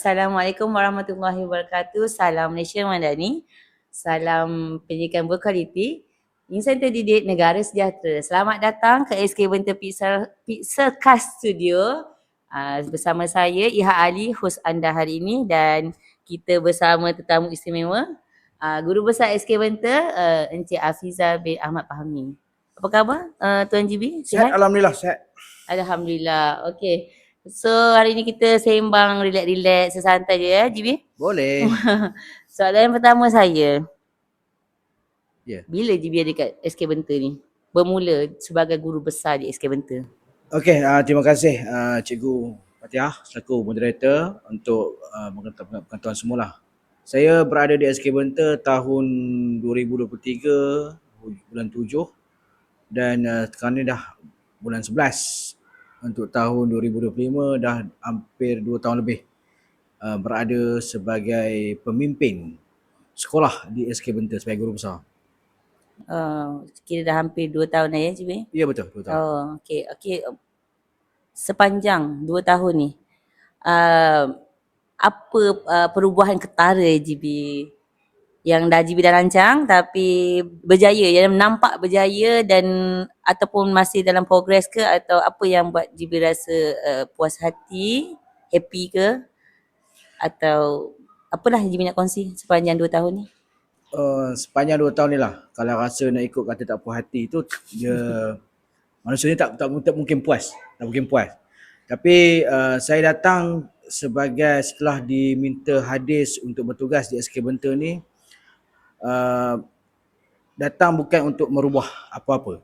Assalamualaikum warahmatullahi wabarakatuh. Salam Malaysia Madani. Salam pendidikan berkualiti. Insan terdidik negara sejahtera. Selamat datang ke SK Benta Pixelcast Studio. Bersama saya Iha Ali, hos anda hari ini, dan kita bersama tetamu istimewa, Guru Besar SK Benta, Encik Afiza bin Ahmad Fahmi. Apa khabar Tuan GB? Sihat? Alhamdulillah, sihat. Alhamdulillah. Okey. So hari ni kita sembang relax-relax sesantai je ya, GB? Boleh. Soalan yang pertama saya. Ya. Bila GB ada kat SK Benta ni? Bermula sebagai guru besar di SK Benta. Okey, terima kasih Cikgu Fatihah selaku moderator untuk pengetahuan semula. Saya berada di SK Benta tahun 2023 bulan 7 dan sekarang ni dah bulan 11 untuk tahun 2025, dah hampir 2 tahun lebih berada sebagai pemimpin sekolah di SK Benta sebagai guru besar. Kira dah hampir 2 tahun dah ya, GB? Ya, betul, 2 tahun. Okey. Sepanjang 2 tahun ni, apa perubahan ketara GB yang dah GB dah rancang tapi berjaya, yang nampak berjaya dan ataupun masih dalam progres ke, atau apa yang buat GB rasa puas hati, happy ke, atau apalah GB nak kongsi sepanjang 2 tahun ni? Sepanjang 2 tahun ni lah, kalau rasa nak ikut kata tak puas hati tu, dia manusia ni tak mungkin puas, tak mungkin puas. Tapi saya datang setelah diminta hadis untuk bertugas di SK Benta ni, datang bukan untuk merubah apa-apa,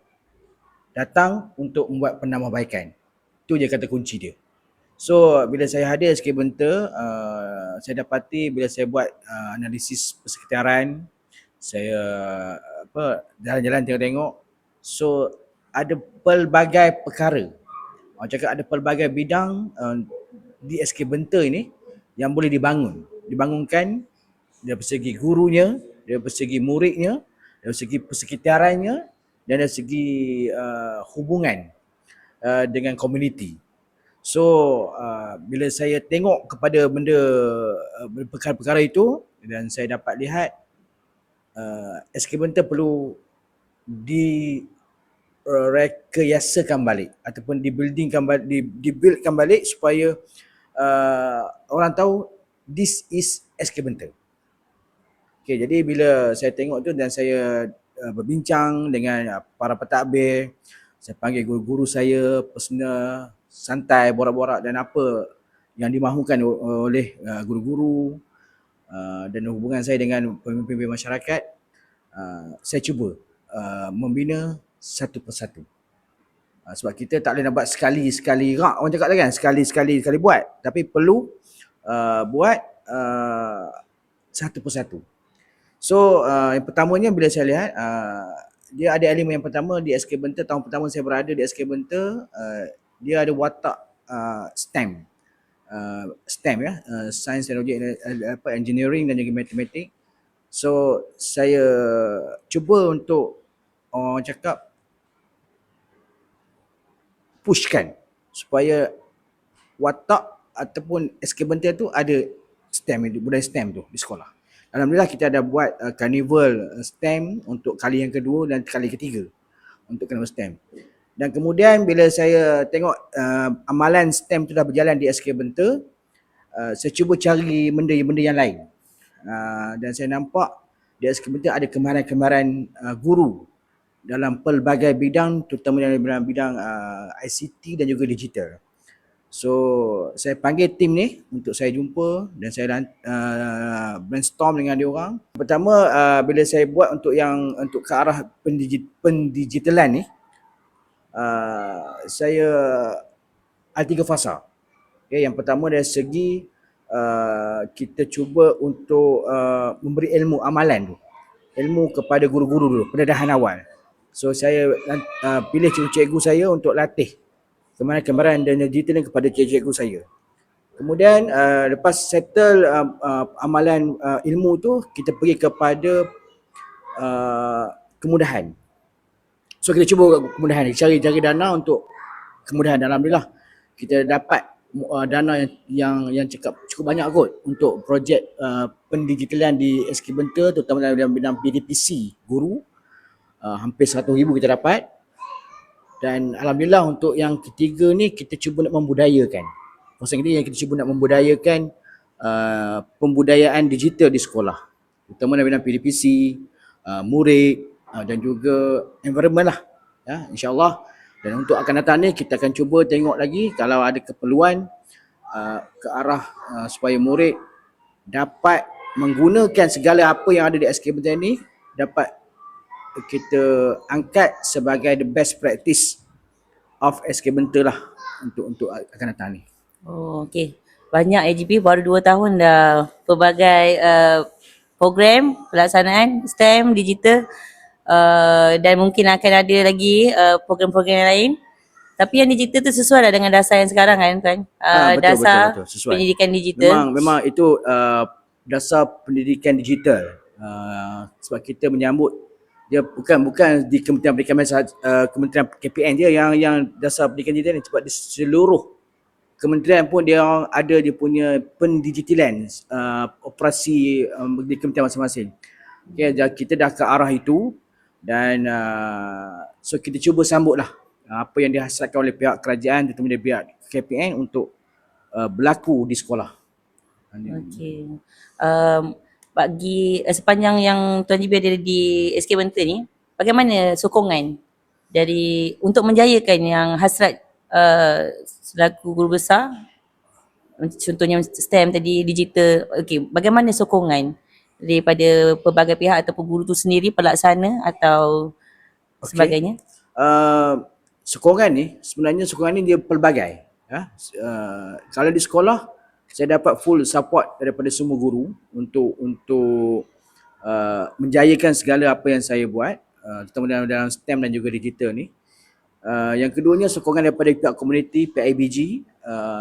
datang untuk membuat penambahbaikan. Itu je kata kunci dia. So bila saya hadir SK Benta, saya dapati bila saya buat analisis persekitaran, saya jalan-jalan tengok-tengok, so ada pelbagai perkara, orang cakap ada pelbagai bidang di SK Benta ini yang boleh dibangunkan dari segi gurunya, dari segi muridnya, dari segi persekitarannya, dan dari segi hubungan dengan komuniti. So bila saya tengok kepada perkara-perkara itu, dan saya dapat lihat SK Benta perlu direkayasakan balik ataupun dibuildkan balik supaya orang tahu this is SK Benta. Okay, jadi bila saya tengok tu dan saya berbincang dengan para pentadbir, saya panggil guru-guru saya personal, santai, borak-borak dan apa yang dimahukan oleh guru-guru dan hubungan saya dengan pemimpin masyarakat, saya cuba membina satu persatu. Sebab kita tak boleh nak buat sekali-sekali rak, orang cakap kan, sekali-sekali buat, tapi perlu buat satu persatu. So yang pertamanya bila saya lihat, dia ada elemen yang pertama di SK Benta, tahun pertama saya berada di SK Benta, dia ada watak STEM ya, Science, Technology, Engineering dan juga Matematik. So saya cuba untuk orang cakap pushkan supaya watak ataupun SK Benta tu ada STEM, budaya STEM tu di sekolah. Alhamdulillah kita ada buat carnival STEM untuk kali yang kedua dan kali ketiga untuk carnival STEM. Dan kemudian bila saya tengok amalan STEM tu dah berjalan di SK Benta, saya cuba cari benda-benda yang lain. Dan saya nampak di SK Benta ada kemahiran-kemahiran guru dalam pelbagai bidang, terutama dalam bidang ICT dan juga digital. So saya panggil tim ni untuk saya jumpa dan saya brainstorm dengan dia orang. Pertama bila saya buat untuk ke arah pendigitalan ni, saya ada 3 fasa. Okay, yang pertama dari segi kita cuba untuk memberi ilmu amalan tu, ilmu kepada guru-guru dulu, pendedahan awal. So saya pilih cikgu-cikgu saya untuk latih kemahiran dan digital kepada cikgu-cikgu saya. Kemudian lepas settle amalan ilmu tu, kita pergi kepada kemudahan. So kita cuba kemudahan ni, cari dana untuk kemudahan. Alhamdulillah kita dapat dana yang cukup banyak kot untuk projek pendigitalan di SK Benta, terutama dalam bidang PDPC guru. Hampir 100,000 kita dapat. Dan alhamdulillah untuk yang ketiga ni kita cuba nak membudayakan. Maksudnya ini yang kita cuba nak membudayakan pembudayaan digital di sekolah. Terutama dalam bidang PDPC, murid dan juga environment lah. Ya, InsyaAllah. Dan untuk akan datang ni kita akan cuba tengok lagi kalau ada keperluan ke arah supaya murid dapat menggunakan segala apa yang ada di SK Benta ni dapat kita angkat sebagai the best practice of SK Benta lah untuk akan datang ni. Oh, okey. Banyak AGP baru 2 tahun dah pelbagai program pelaksanaan STEM digital dan mungkin akan ada lagi program-program yang lain. Tapi yang digital tu sesuai lah dengan dasar yang sekarang kan? Dasar betul, sesuai. pendidikan digital. Memang itu dasar pendidikan digital. Sebab kita menyambut dia bukan di Kementerian Pendidikan Kementerian KPN je yang dasar pendidikan digital ni, sebab di seluruh kementerian pun dia ada dia punya pendigitalan operasi di kementerian masing-masing. Okay, kita dah ke arah itu dan so kita cuba sambut lah apa yang dihasilkan oleh pihak kerajaan terutama dari pihak KPN untuk berlaku di sekolah. Okey. Bagi sepanjang yang Tuan Jibi ada di SK Benta ni, bagaimana sokongan dari untuk menjayakan yang hasrat selaku guru besar, contohnya STEM tadi, digital, okey, bagaimana sokongan daripada pelbagai pihak ataupun guru tu sendiri, pelaksana atau sebagainya? Sokongan ni sebenarnya dia pelbagai. Kalau di sekolah saya dapat full support daripada semua guru untuk menjayakan segala apa yang saya buat, terutama dalam STEM dan juga digital ni. Yang keduanya sokongan daripada pihak komuniti, pihak IBG,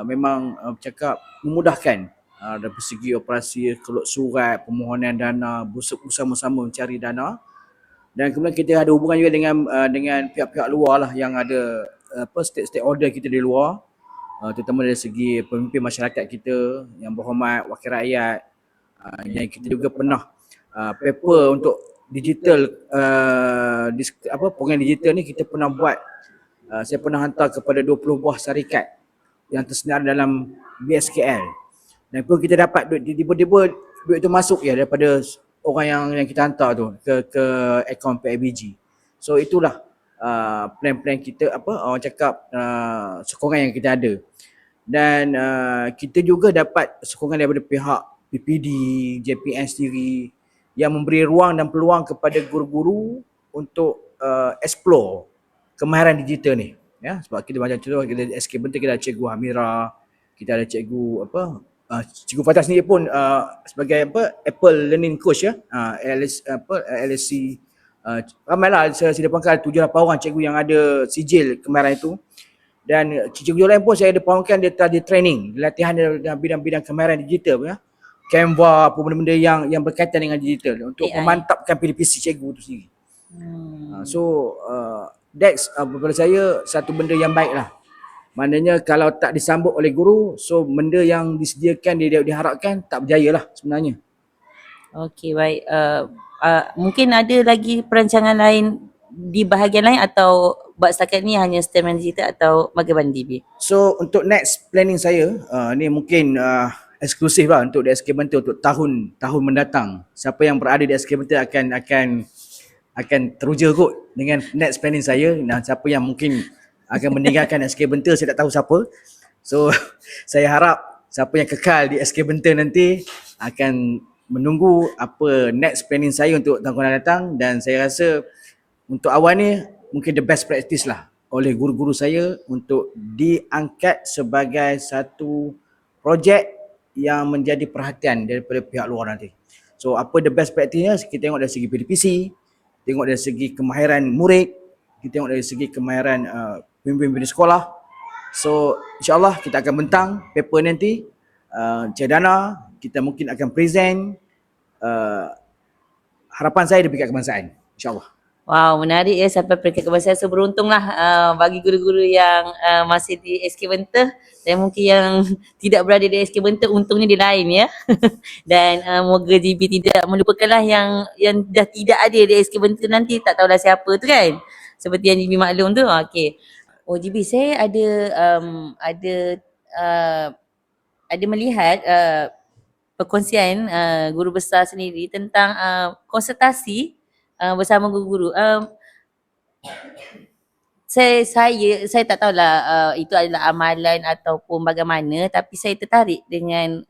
memang bercakap memudahkan dari segi operasi, keluar surat, permohonan dana, bersama-sama mencari dana. Dan kemudian kita ada hubungan juga dengan pihak-pihak luar lah yang ada stakeholder kita di luar, terutama dari segi pemimpin masyarakat kita yang berhormat, wakil rakyat. Yang kita juga pernah paper untuk digital program digital ni kita pernah buat. Saya pernah hantar kepada 20 buah syarikat yang tersenar dalam BSKL. Dan pun kita dapat duit, tiba-tiba duit tu masuk daripada orang yang kita hantar tu ke akaun PIBG. So itulah plan-plan kita, orang cakap sokongan yang kita ada. Dan kita juga dapat sokongan daripada pihak PPD, JPN sendiri yang memberi ruang dan peluang kepada guru-guru untuk explore kemahiran digital ni. Ya, sebab kita macam contoh kita SK Benta kita ada Cikgu Hamira, kita ada Cikgu Cikgu Fatah sendiri pun sebagai Apple Learning Coach LSC. Ramailah saya dapatkan 7-8 orang cikgu yang ada sijil kemahiran itu. Dan cikgu lain pun saya ada pahamkan dia telah di training, latihan dalam bidang-bidang kemahiran digital Canva, apa benda-benda yang berkaitan dengan digital untuk memantapkan PDPC cikgu itu sendiri. That's kepada saya satu benda yang baik lah. Maknanya kalau tak disambut oleh guru, so benda yang disediakan diharapkan tak berjaya lah sebenarnya. Okey, baik. Mungkin ada lagi perancangan lain di bahagian lain atau buat setakat ni hanya STEM dan digital atau bagaimana DB? So untuk next planning saya, ni mungkin eksklusif lah untuk di SK Benta untuk tahun mendatang. Siapa yang berada di SK Benta akan teruja kot dengan next planning saya. Nah, siapa yang mungkin akan meninggalkan SK Benta saya tak tahu siapa. So saya harap siapa yang kekal di SK Benta nanti akan menunggu apa next planning saya untuk tahun akan datang. Dan saya rasa untuk awal ni mungkin the best practice lah oleh guru-guru saya untuk diangkat sebagai satu projek yang menjadi perhatian daripada pihak luar nanti. So apa the best practice-nya, kita tengok dari segi PDPC, tengok dari segi kemahiran murid, kita tengok dari segi kemahiran pemimpin di sekolah. So insyaAllah kita akan bentang paper nanti, cedana, kita mungkin akan present harapan saya di pihak kebangsaan, insyaAllah. Wow, menarik ya sampai peringkat kebangsaan. So beruntunglah bagi guru-guru yang masih di SK Benteh dan mungkin yang tidak berada di SK Benteh untungnya di lain ya. Dan moga GB tidak melupakanlah yang dah tidak ada di SK Benteh nanti tak tahulah siapa tu kan. Seperti yang GB maklum tu. Okey. Oh GB saya uh, ada melihat perkongsian guru besar sendiri tentang konsultasi bersama guru-guru. Saya tak tahulah itu adalah amalan ataupun bagaimana, tapi saya tertarik dengan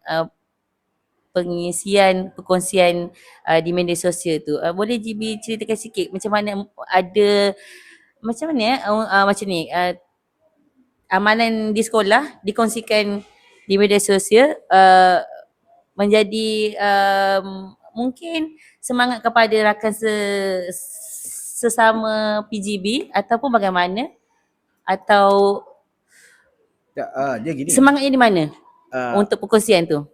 pengisian perkongsian di media sosial tu. Boleh GB ceritakan sikit macam mana macam mana macam ni amalan di sekolah dikongsikan di media sosial menjadi mungkin semangat kepada rakan sesama PGB ataupun bagaimana, atau Dia gini, semangatnya di mana uh, untuk perkongsian tu?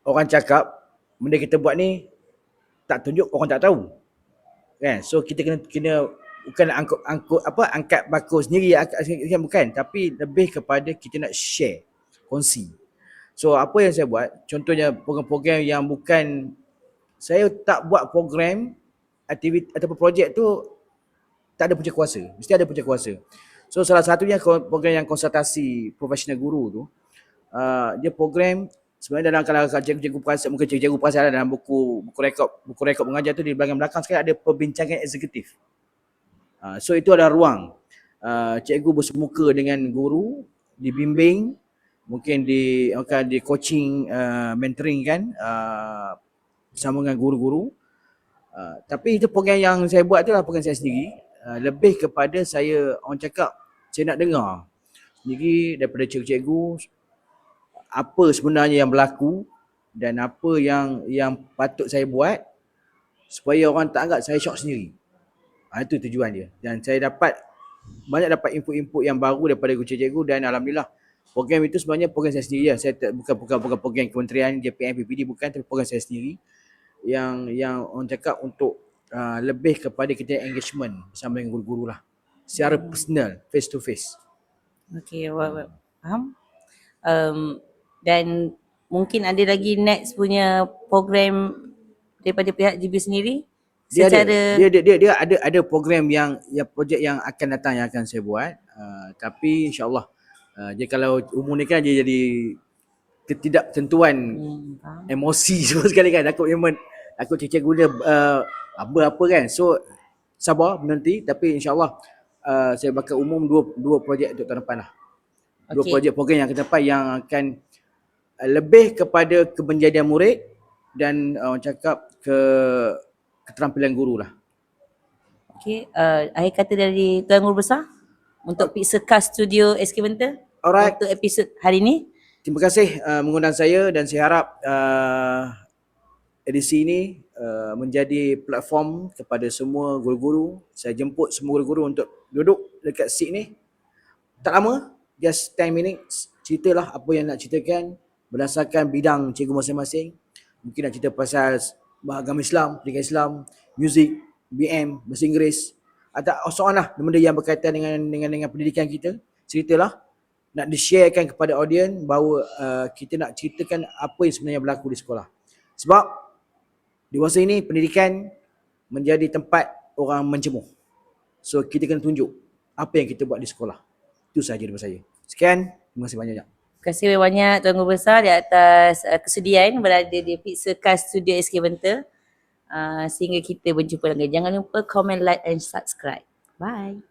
orang cakap benda kita buat ni tak tunjuk orang tak tahu. Kan? So kita kena bukan angkat bakul sendiri bukan, tapi lebih kepada kita nak share, kongsi. So apa yang saya buat, contohnya program-program yang bukan, saya tak buat program aktiviti ataupun projek tu tak ada punca kuasa, mesti ada punca kuasa. So salah satunya program yang konsultasi profesional guru tu, dia program sebenarnya dalam, kalau cikgu-cikgu perasan, mungkin cikgu-cikgu perasan dalam buku rekod mengajar tu, di belakang sekali ada perbincangan eksekutif. So itu ada ruang cikgu bersemuka dengan guru, dibimbing, mungkin di coaching, mentoring kan, bersama dengan guru-guru. Tapi itu program yang saya buat tu lah program saya sendiri. Lebih kepada saya, orang cakap, saya nak dengar sendiri daripada cikgu-cikgu apa sebenarnya yang berlaku dan apa yang patut saya buat supaya orang tak anggap saya syok sendiri. Itu tujuan dia. Dan saya banyak dapat input-input yang baru daripada cikgu-cikgu, dan alhamdulillah program itu sebenarnya program saya sendiri lah. Saya bukan program kementerian JPM PPD, bukan, tapi program saya sendiri yang orang cakap untuk lebih kepada kita engagement bersama dengan guru-guru lah, secara personal, face to face. Okey, faham. Dan mungkin ada lagi next punya program daripada pihak GB sendiri secara Dia ada program yang projek yang akan datang yang akan saya buat, tapi insyaallah dia kalau umur ni kan dia jadi ketidaktentuan emosi semua sekali kan, takut cikgu guna apa kan. So sabar menanti, tapi insyaallah saya bakal umum dua projek untuk tahun depan lah. Dua projek program yang akan depan yang akan lebih kepada kemenjadian murid dan orang cakap keterampilan guru lah. Okey, akhir kata dari Tuan Guru Besar untuk Pixelcast Studio SK Benteh untuk episod hari ini. Terima kasih mengundang saya, dan saya harap edisi ini menjadi platform kepada semua guru-guru. Saya jemput semua guru-guru untuk duduk dekat seat ni. Tak lama, just 10 minutes. Ceritalah apa yang nak ceritakan berdasarkan bidang cikgu masing-masing. Mungkin nak cerita pasal agama Islam, pendidikan Islam, muzik, BM, bahasa Inggeris, atau soalan lah benda yang berkaitan dengan pendidikan kita. Ceritalah, nak di-sharekan kepada audiens bahawa kita nak ceritakan apa yang sebenarnya berlaku di sekolah. Sebab di masa ini pendidikan menjadi tempat orang mencemuh. So kita kena tunjuk apa yang kita buat di sekolah. Itu sahaja daripada saya. Sekian, terima kasih banyak. Terima kasih banyak Tuan Guru Besar di atas kesediaan berada di Pixelcast Studio SK Benteh. Sehingga kita berjumpa lagi. Jangan lupa komen, like and subscribe. Bye.